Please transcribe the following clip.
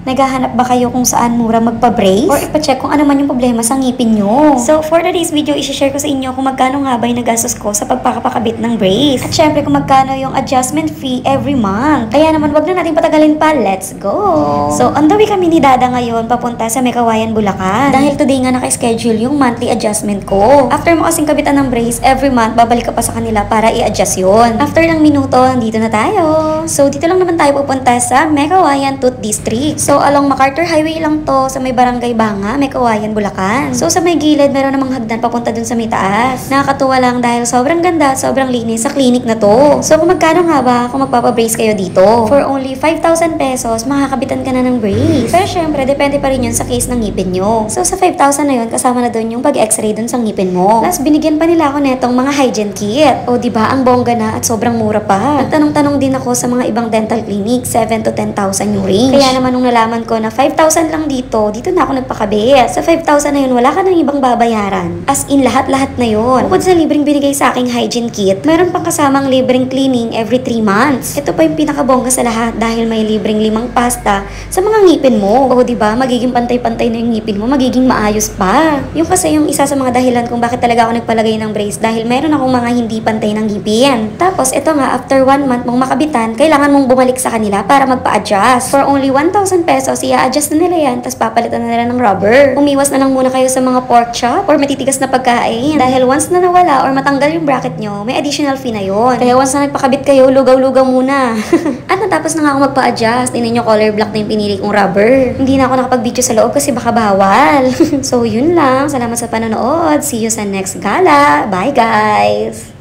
Naghahanap ba kayo kung saan mura magpa-brace? Or ipacheck kung ano man yung problema sa ngipin nyo? So, for today's video, isi-share ko sa inyo kung magkano nga ba yung nagastos ko sa pagpapakabit ng brace. At syempre, kung magkano yung adjustment fee every month. Kaya naman, wag na natin patagalin pa. Let's go! So, on the way kami ni Dada ngayon, papunta sa Mekawayan, Bulacan. Dahil today nga naka-schedule yung monthly adjustment ko. After mo kasing kabitan ng brace, every month, babalik ka pa sa kanila para i-adjust yun. After ng minuto, dito na tayo. So, dito lang naman tayo pupunta sa Mekawayan Tooth District. So, along MacArthur Highway lang to sa may Barangay Banga, Mekawayan, Bulacan. So, sa may gilid, meron namang hagdan papunta dun sa may taas. Nakakatuwa lang dahil sobrang ganda at sobrang linis sa clinic na to. So, kung magkano nga ba kung magpapabrace kayo dito? For only 5,000 pesos, makakabitan ka na ng brace. Pero syempre, depende pa rin yun sa case ng ngipin nyo. So, sa 5,000 na yun, kasama na dun yung pag-x-ray dun sa ngipin mo. Plus, binigyan pa nila ako netong mga hygiene kit. O, diba, ang bongga na at sobrang mura pa. Nagtanong-tanong din ako sa mga ibang dental clinic, 7 to 10,000 yung range. Kaya naman nung nalaman ko na 5,000 lang dito na ako nagpakabit. Sa 5,000 na yun, wala ka nang ibang babayaran. As in, lahat-lahat na yun. Bukod sa libreng binigay sa aking hygiene kit, meron pang kasamang libreng cleaning every 3 months. Ito pa yung pinakabongga sa lahat dahil may libreng 5 pasta sa mga ngipin mo. O, diba, magiging pantay-pantay na yung ngipin mo, magiging maayos pa. Yung kasi yung isa sa mga dahilan kung bakit talaga ako nagpalagay ng brace dahil meron akong mga hindi pantay ng ngipin. Tapos, ito nga, after 1 month mong makabitan, kailangan mong bumalik sa kanila para magpa-adjust. For only 1,000 pesos, i-adjust na nila yan, tapos papalitan na nila ng rubber. Umiwas na lang muna kayo sa mga pork chop or matitigas na pagkain. Dahil once na nawala or matanggal yung bracket nyo, may additional fee na yun. Kaya once na nagpakabit kayo, lugaw-lugaw muna. At natapos na nga ako magpa-adjust. Tingnan nyo, color black na yung pinili kong rubber. Hindi na ako nakapag-video sa loob kasi baka bawal. So, yun lang. Salamat sa panonood. See you sa next gala. Bye, guys!